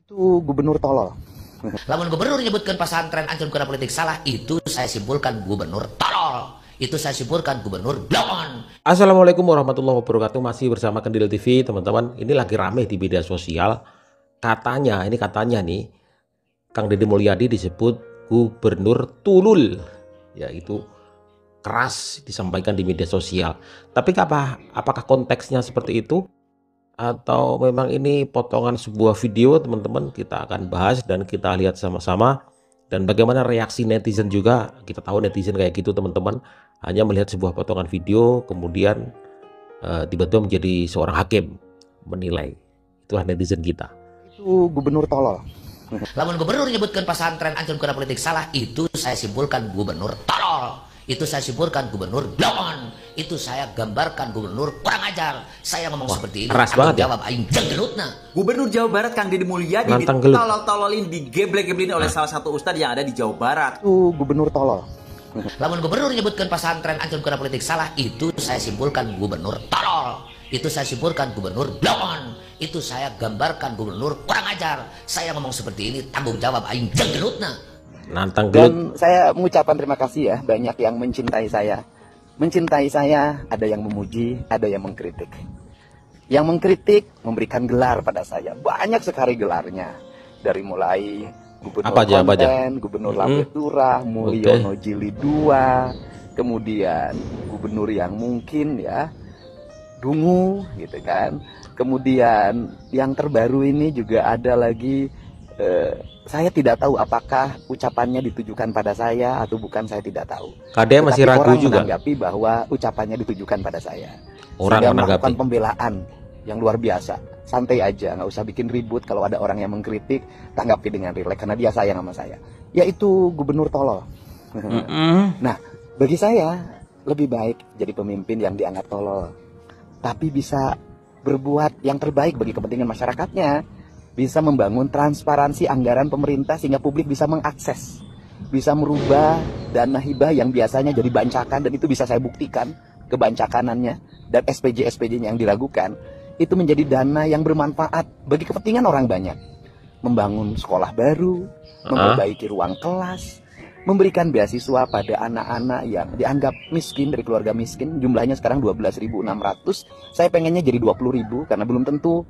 Itu gubernur tolol. Lamun gubernur menyebutkan pesantren ancur kena politik salah, itu saya simpulkan gubernur tolol. Itu saya simpulkan gubernur blon. Assalamualaikum warahmatullahi wabarakatuh. Masih bersama Kendil TV, teman-teman. Ini lagi rame di media sosial. Katanya nih, Kang Deddy Mulyadi disebut gubernur tulul. Ya, itu keras disampaikan di media sosial. Tapi apakah konteksnya seperti itu? Atau memang ini potongan sebuah video, teman-teman? Kita akan bahas dan kita lihat sama-sama. Dan bagaimana reaksi netizen juga. Kita tahu netizen kayak gitu, teman-teman. Hanya melihat sebuah potongan video, kemudian tiba-tiba menjadi seorang hakim menilai. Itulah netizen kita. Itu gubernur tolol. Lamun gubernur menyebutkan pesantren ancur kena politik salah, itu saya simpulkan gubernur tolol. Itu saya simpulkan gubernur blon. Itu saya gambarkan gubernur kurang ajar. Saya ngomong seperti ini, keras banget ya. jawab aing jenggelutna. Gubernur Jawa Barat Kang Deddy Mulyadi ditolol-tololin, digeblek-geblekin oleh salah satu ustadz yang ada di Jawa Barat. Itu gubernur tolol. Lamun gubernur menyebutkan pesantren ancur kena politik salah, itu saya simpulkan gubernur tolol. Itu saya simpulkan gubernur blon. Itu saya gambarkan gubernur kurang ajar. Saya ngomong seperti ini, tanggung jawab aing jenggelutna. Nantang Dan saya mengucapkan terima kasih ya, banyak yang mencintai saya. Mencintai saya, ada yang memuji, ada yang mengkritik. Yang mengkritik memberikan gelar pada saya, banyak sekali gelarnya. Dari mulai gubernur konten, gubernur Lambetura, Mulyono Jilid 2, kemudian gubernur yang mungkin ya dungu gitu kan. Kemudian yang terbaru ini juga ada lagi, saya tidak tahu apakah ucapannya ditujukan pada saya atau bukan, saya tidak tahu. Kadang masih ragu orang juga. menanggapi bahwa ucapannya ditujukan pada saya. Orang sehingga menanggapi. melakukan pembelaan yang luar biasa. Santai aja, nggak usah bikin ribut. Kalau ada orang yang mengkritik, tanggapi dengan rileks karena dia sayang sama saya. Yaitu gubernur tolol. Nah, bagi saya lebih baik jadi pemimpin yang dianggap tolol, tapi bisa berbuat yang terbaik bagi kepentingan masyarakatnya. Bisa membangun transparansi anggaran pemerintah sehingga publik bisa mengakses, bisa merubah dana hibah yang biasanya jadi bancakan, dan itu bisa saya buktikan kebancakanannya, dan SPJ-SPJ-nya yang diragukan itu menjadi dana yang bermanfaat bagi kepentingan orang banyak. Membangun sekolah baru, memperbaiki ruang kelas, memberikan beasiswa pada anak-anak yang dianggap miskin dari keluarga miskin, jumlahnya sekarang 12.600. Saya pengennya jadi 20.000 karena belum tentu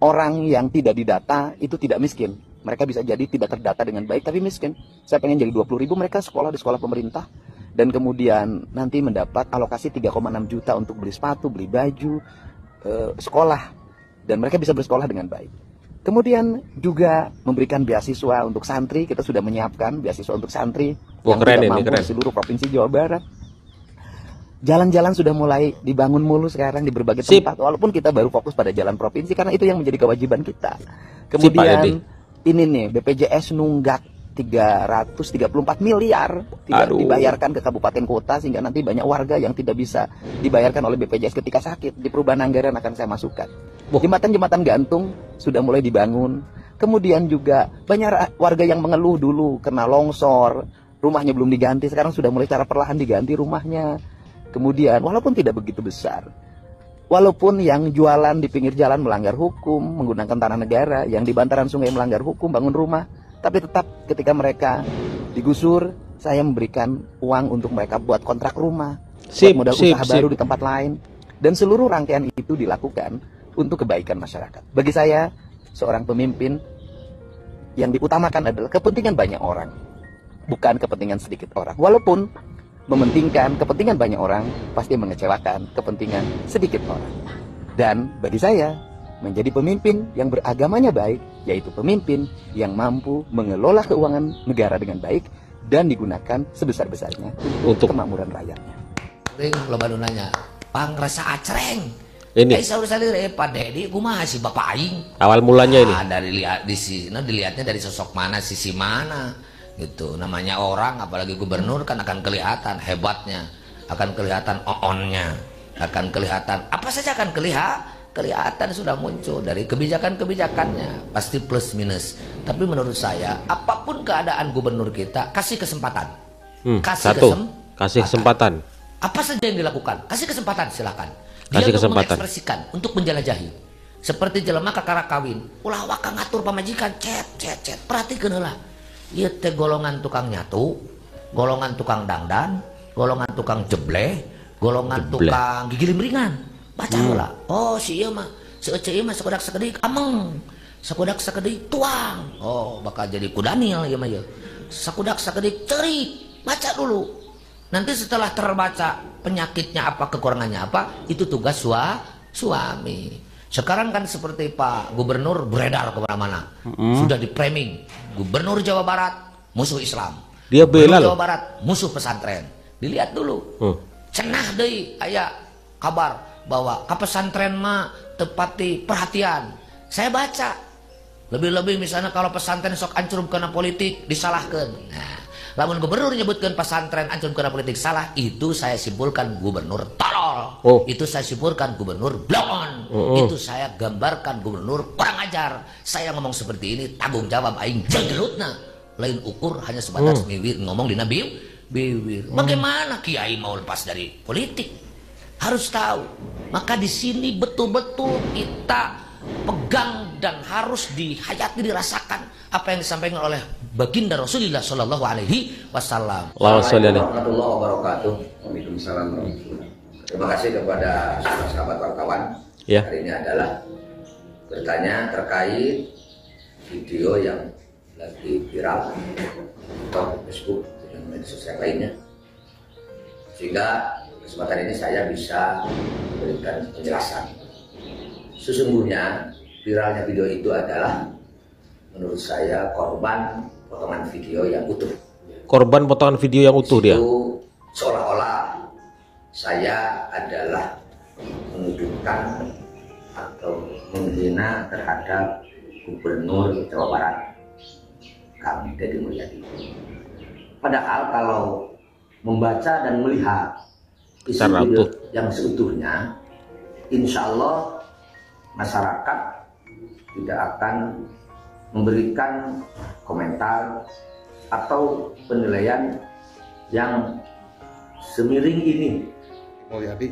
orang yang tidak didata itu tidak miskin. Mereka bisa jadi tidak terdata dengan baik tapi miskin. Saya pengen jadi 20.000 mereka sekolah di sekolah pemerintah, dan kemudian nanti mendapat alokasi 3,6 juta untuk beli sepatu, beli baju, sekolah, dan mereka bisa bersekolah dengan baik. Kemudian juga memberikan beasiswa untuk santri. Kita sudah menyiapkan beasiswa untuk santri yang tidak mampu di seluruh provinsi Jawa Barat. Jalan-jalan sudah mulai dibangun mulu sekarang di berbagai tempat, walaupun kita baru fokus pada jalan provinsi karena itu yang menjadi kewajiban kita. Kemudian ini nih, BPJS nunggak 334 miliar tidak dibayarkan ke kabupaten kota, sehingga nanti banyak warga yang tidak bisa dibayarkan oleh BPJS ketika sakit. Di perubahan anggaran akan saya masukkan. Jembatan-jembatan gantung sudah mulai dibangun. Kemudian juga banyak warga yang mengeluh dulu karena longsor, rumahnya belum diganti, sekarang sudah mulai secara perlahan diganti rumahnya. Kemudian walaupun tidak begitu besar, walaupun yang jualan di pinggir jalan melanggar hukum, menggunakan tanah negara, yang di bantaran sungai melanggar hukum, bangun rumah, tapi tetap ketika mereka digusur, saya memberikan uang untuk mereka buat kontrak rumah, buat modal usaha baru di tempat lain. Dan seluruh rangkaian itu dilakukan untuk kebaikan masyarakat. Bagi saya, seorang pemimpin yang diutamakan adalah kepentingan banyak orang, bukan kepentingan sedikit orang. Walaupun mementingkan kepentingan banyak orang, pasti mengecewakan kepentingan sedikit orang. Dan bagi saya, menjadi pemimpin yang beragamanya baik, yaitu pemimpin yang mampu mengelola keuangan negara dengan baik dan digunakan sebesar-besarnya untuk kemakmuran rakyatnya. Lo baru nanya, Pang rasa acreng. Ini saur salir Pak Deddy, kumaha si Bapak aing. awal mulanya ini. Dari lihat di sini, dilihatnya dari sosok mana, sisi mana. Gitu, namanya orang apalagi gubernur kan akan kelihatan hebatnya, akan kelihatan onnya, akan kelihatan apa saja akan kelihatan sudah muncul dari kebijakan-kebijakannya, pasti plus minus. Tapi menurut saya apapun keadaan gubernur kita, kasih kesempatan. Kasih kesempatan. Apa saja yang dilakukan, kasih kesempatan, silakan. Dia untuk mengekspresikan, untuk menjelajahi. seperti jelema kakara kawin ulah waka ngatur pamajikan cet. Perhatikan lah, ieu teh golongan tukang nyatu, golongan tukang dangdan, golongan tukang jebleh, golongan tukang gigi limringan. Baca lah. Oh si ieu mah seeuceu ieu mah sakudak sakedik ameng, sakudak sakedik tuang. Oh bakal jadi kudanil ieu mah ieu. Sakudak sakedik ceurik. Baca dulu. Nanti setelah terbaca penyakitnya apa, kekurangannya apa, itu tugas suami. Sekarang kan seperti Pak Gubernur beredar kemana-mana, sudah di framing. Gubernur Jawa Barat musuh Islam, dia bela loh. Jawa Barat musuh pesantren. Dilihat dulu, cenah deui aya kabar bahwa ke pesantren mah tepati perhatian. Saya baca, lebih-lebih misalnya kalau pesantren sok ancur karena politik disalahkan. Nah, lamun gubernur nyebutkan pesantren ancur karena politik salah, itu saya simpulkan gubernur tolol. Itu saya simpulkan gubernur bloon. Itu saya gambarkan gubernur kurang ajar. Saya ngomong seperti ini tanggung jawab aing jagelutna. Lain ukur hanya sebatas ngomong di bibir. Bagaimana kiai mau lepas dari politik? Harus tahu. Maka di sini betul-betul kita pegang dan harus dihayati, dirasakan apa yang disampaikan oleh baginda Rasulullah Shallallahu Alaihi Wasallam. Assalamualaikum warahmatullahi wabarakatuh. Waalaikumsalam warahmatullahi. Terima kasih kepada sahabat wartawan. Hari ini adalah bertanya terkait video yang lagi viral di Facebook dan media sosial lainnya, sehingga kesempatan ini saya bisa memberikan penjelasan. Sesungguhnya viralnya video itu adalah menurut saya korban potongan video yang utuh. Korban potongan video yang utuh dia. Seolah-olah saya adalah menuduhkan atau menghina terhadap Gubernur Jawa Barat, Kang Deddy Mulyadi. Padahal kalau membaca dan melihat isi video yang seutuhnya, insya Allah masyarakat tidak akan memberikan komentar atau penilaian yang semiring ini.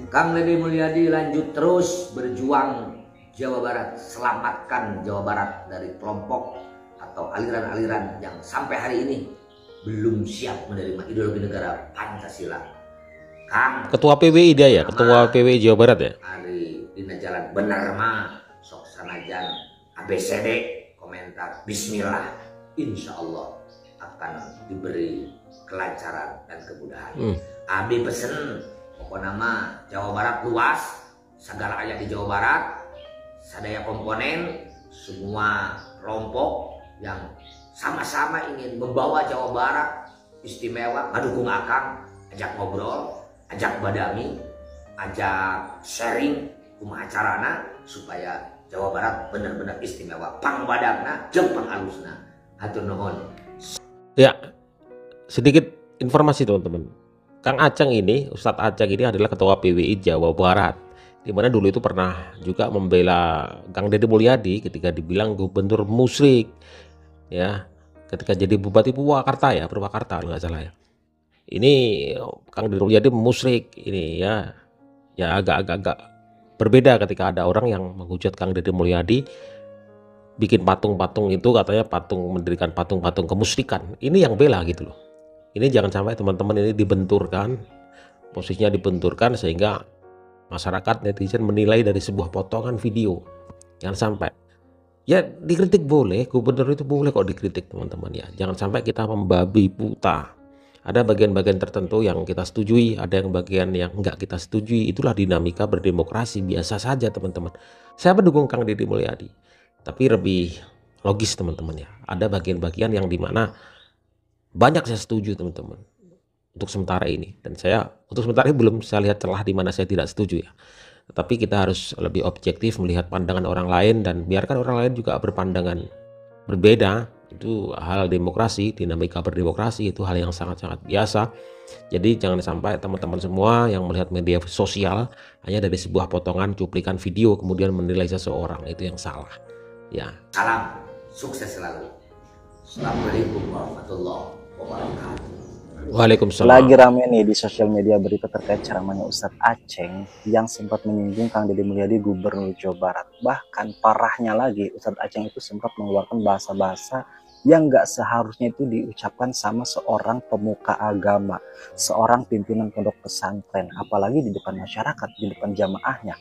Kang Deddy Mulyadi lanjut terus berjuang Jawa Barat, selamatkan Jawa Barat dari kelompok atau aliran-aliran yang sampai hari ini belum siap menerima ideologi negara Pancasila. Kang Ketua PWI dia ya, Ketua PWI Jawa Barat ya. Hari dina jalan bener mah sok sanajan ABCD komentar Bismillah, insya Allah akan diberi kelancaran dan kemudahan. Abi pesen pokoknya mah Jawa Barat luas, segala ayat di Jawa Barat, sadaya komponen, semua kelompok yang sama-sama ingin membawa Jawa Barat istimewa, ngadukung akang, ajak ngobrol, ajak badami, ajak sharing kumaha carana supaya Jawa Barat benar-benar istimewa, pangbadagna jeung pangalusna. Hatur nuhun. Ya, sedikit informasi teman-teman. Kang Aceng ini, Ustadz Aceng ini adalah Ketua PWI Jawa Barat, di mana dulu itu pernah juga membela Kang Deddy Mulyadi ketika dibilang gubernur musyrik, ya, ketika jadi Bupati Purwakarta ya, Purwakarta nggak salah ya. Ini Kang Deddy Mulyadi musyrik ini ya, agak berbeda ketika ada orang yang menghujat Kang Deddy Mulyadi bikin patung-patung itu katanya mendirikan patung-patung kemusyrikan. Ini yang bela gitu loh. Ini jangan sampai teman-teman ini dibenturkan, posisinya dibenturkan sehingga masyarakat netizen menilai dari sebuah potongan video. Jangan sampai. Ya dikritik boleh, gubernur itu boleh kok dikritik teman-teman ya. Jangan sampai kita membabi buta. Ada bagian-bagian tertentu yang kita setujui, ada yang bagian yang enggak kita setujui. Itulah dinamika berdemokrasi, biasa saja teman-teman. Saya mendukung Kang Deddy Mulyadi, tapi lebih logis teman-teman ya. Ada bagian-bagian yang dimana banyak saya setuju teman-teman untuk sementara ini, dan saya untuk sementara ini belum saya lihat celah di mana saya tidak setuju ya. Tetapi kita harus lebih objektif melihat pandangan orang lain dan biarkan orang lain juga berpandangan berbeda. Itu hal demokrasi, dinamika berdemokrasi itu hal yang sangat-sangat biasa. Jadi jangan sampai teman-teman semua yang melihat media sosial hanya dari sebuah potongan cuplikan video kemudian menilai seseorang, itu yang salah ya. Salam sukses selalu. Assalamualaikum warahmatullahi wabarakatuh. Waalaikumsalam. Lagi rame nih di sosial media berita terkait ceramahnya Ustadz Aceng yang sempat menyinggung Kang Deddy Mulyadi Gubernur Jawa Barat. Bahkan parahnya lagi, Ustadz Aceng itu sempat mengeluarkan bahasa-bahasa yang gak seharusnya itu diucapkan sama seorang pemuka agama, seorang pimpinan pondok pesantren, apalagi di depan masyarakat, di depan jamaahnya.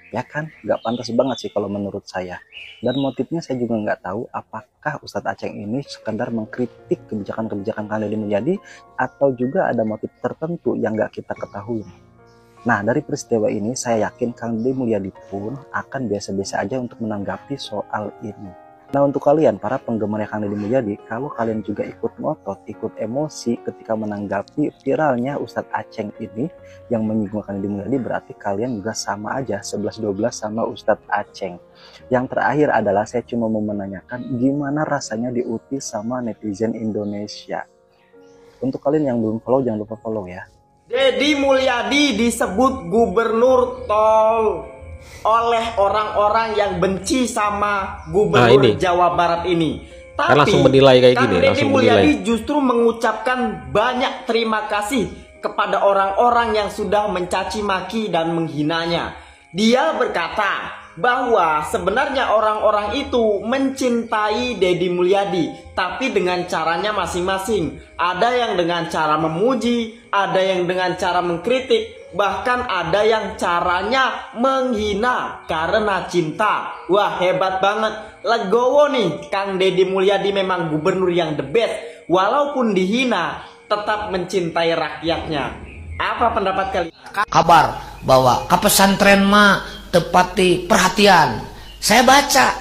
Ya kan, nggak pantas banget sih kalau menurut saya. Dan motifnya saya juga nggak tahu apakah Ustadz Aceng ini sekedar mengkritik kebijakan-kebijakan Kang Deddy Mulyadi atau juga ada motif tertentu yang nggak kita ketahui. Nah, dari peristiwa ini saya yakin Kang Deddy Mulyadi pun akan biasa-biasa aja untuk menanggapi soal ini. Nah, untuk kalian para penggemar Kang Deddy Mulyadi, kalau kalian juga ikut ngotot, ikut emosi ketika menanggapi viralnya Ustadz Aceng ini yang menyinggung Kang Deddy Mulyadi, berarti kalian juga sama aja 11-12 sama Ustadz Aceng. Yang terakhir adalah saya cuma mau menanyakan gimana rasanya diuti sama netizen Indonesia. Untuk kalian yang belum follow, jangan lupa follow ya. Deddy Mulyadi disebut gubernur tol oleh orang-orang yang benci sama gubernur Jawa Barat ini. Tapi langsung menilai kayak gini, Deddy Mulyadi justru mengucapkan banyak terima kasih kepada orang-orang yang sudah mencaci maki dan menghinanya. Dia berkata bahwa sebenarnya orang-orang itu mencintai Deddy Mulyadi, tapi dengan caranya masing-masing. Ada yang dengan cara memuji, ada yang dengan cara mengkritik, bahkan ada yang caranya menghina karena cinta. Wah, hebat banget. Legowo nih, Kang Deddy Mulyadi memang gubernur yang the best. Walaupun dihina, tetap mencintai rakyatnya. Apa pendapat kalian? Kabar bahwa ke pesantren mah tepati perhatian. Saya baca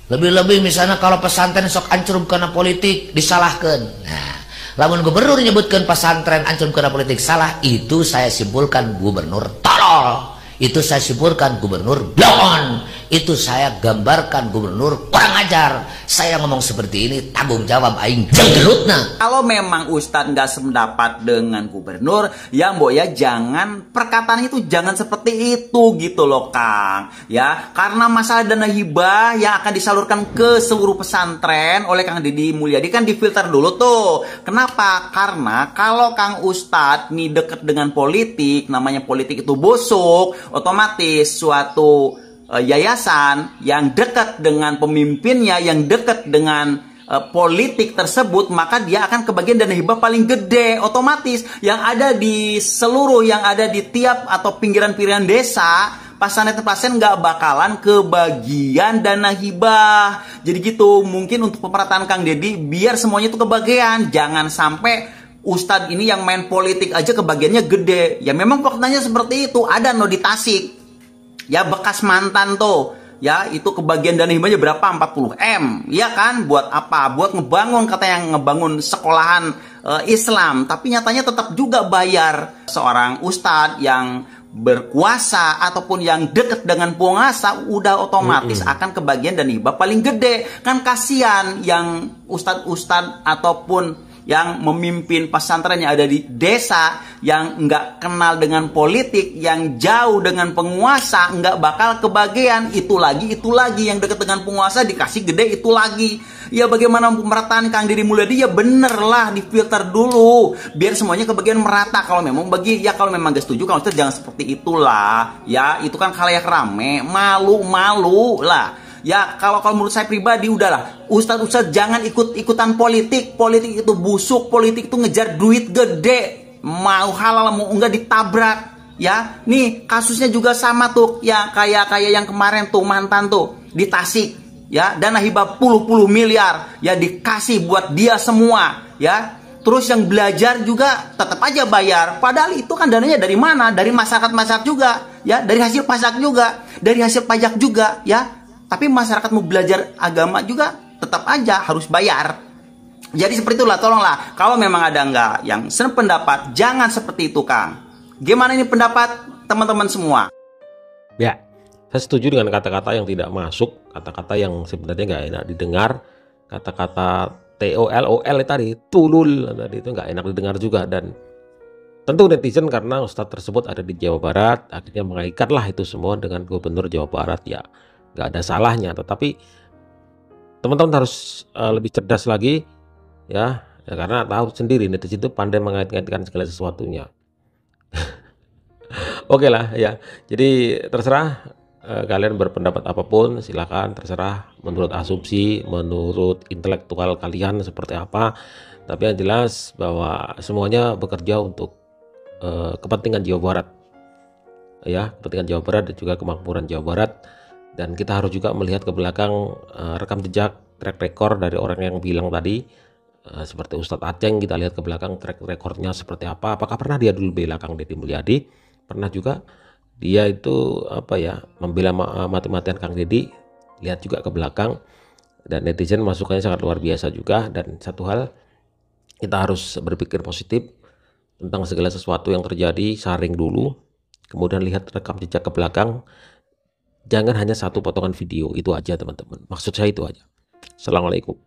lebih-lebih misalnya kalau pesantren sok ancur karena politik disalahkan. Nah, lamun gubernur nyebutkan pesantren ancur karena politik salah, itu saya simpulkan gubernur tolol. Itu saya simpulkan gubernur blon. Itu saya gambarkan gubernur kurang ajar. Saya ngomong seperti ini tanggung jawab aing jenggelutna. Kalau memang Ustadz nggak sependapat dengan gubernur, ya mbok ya jangan perkataan itu jangan seperti itu gitu loh Kang. Ya, karena masalah dana hibah yang akan disalurkan ke seluruh pesantren oleh Kang Deddy Mulyadi kan difilter dulu tuh. Kenapa? Karena kalau Kang Ustadz nih deket dengan politik, namanya politik itu busuk, otomatis suatu yayasan yang dekat dengan pemimpinnya, yang dekat dengan politik tersebut, maka dia akan kebagian dana hibah paling gede. Otomatis yang ada di seluruh, yang ada di tiap atau pinggiran-pinggiran desa, pasien-pasien nggak bakalan kebagian dana hibah. Jadi gitu, mungkin untuk pemerataan Kang Deddy biar semuanya itu kebagian. Jangan sampai Ustadz ini yang main politik aja kebagiannya gede. Ya memang faktanya seperti itu. Ada no di Tasik, ya bekas mantan tuh, ya itu kebagian dana hibahnya berapa? 40 M, ya kan? Buat apa? Buat ngebangun, katanya ngebangun sekolahan Islam, tapi nyatanya tetap juga bayar. Seorang ustadz yang berkuasa ataupun yang deket dengan penguasa udah otomatis akan kebagian dana hibah paling gede. Kan kasihan yang ustadz-ustadz ataupun yang memimpin pesantren yang ada di desa, yang nggak kenal dengan politik, yang jauh dengan penguasa, nggak bakal kebagian. Itu lagi yang dekat dengan penguasa dikasih gede, itu lagi. Ya bagaimana pemerataan Kang Deddy Mulyadi, ya bener lah difilter dulu biar semuanya kebagian merata. Kalau memang kalau memang gak setuju, kalau jangan seperti itulah. Ya itu kan khalayak rame, malu lah. Ya kalau menurut saya pribadi udahlah, ustadz jangan ikut-ikutan politik. Politik itu busuk, politik itu ngejar duit gede, mau halal mau enggak ditabrak. Ya nih kasusnya juga sama tuh, ya kayak yang kemarin tuh mantan tuh di Tasik, ya dana hibah puluh miliar ya dikasih buat dia semua, ya terus yang belajar juga tetap aja bayar, padahal itu kan dananya dari mana? Dari masyarakat juga, ya dari hasil pajak juga, ya. Tapi masyarakat mau belajar agama juga tetap aja harus bayar. Jadi seperti itulah, tolonglah. Kalau memang ada nggak yang sependapat, jangan seperti itu Kang. Gimana ini pendapat teman-teman semua? Ya, saya setuju dengan kata-kata yang tidak masuk, kata-kata yang sebenarnya nggak enak didengar, kata-kata TOLOL tadi, tulul tadi itu nggak enak didengar juga. Dan tentu netizen karena ustadz tersebut ada di Jawa Barat, akhirnya mengaitkanlah itu semua dengan gubernur Jawa Barat. Ya nggak ada salahnya, tetapi teman-teman harus lebih cerdas lagi, ya Ya, karena tahu sendiri netizen itu pandai mengait-ngaitkan segala sesuatunya. Oke lah ya. Jadi terserah kalian berpendapat apapun, silakan, terserah menurut asumsi, menurut intelektual kalian seperti apa. Tapi yang jelas bahwa semuanya bekerja untuk kepentingan Jawa Barat. Ya, kepentingan Jawa Barat dan juga kemakmuran Jawa Barat. Dan kita harus juga melihat ke belakang rekam jejak, track record dari orang yang bilang tadi. Seperti Ustadz Aceng, kita lihat ke belakang track recordnya seperti apa. Apakah pernah dia dulu bela Kang Deddy Mulyadi? Pernah juga dia itu membela mati-matian Kang Deddy. Lihat juga ke belakang, dan netizen masukannya sangat luar biasa juga. Dan satu hal, kita harus berpikir positif tentang segala sesuatu yang terjadi. Saring dulu, kemudian lihat rekam jejak ke belakang. Jangan hanya satu potongan video, itu aja teman-teman. Maksud saya itu aja. Assalamualaikum.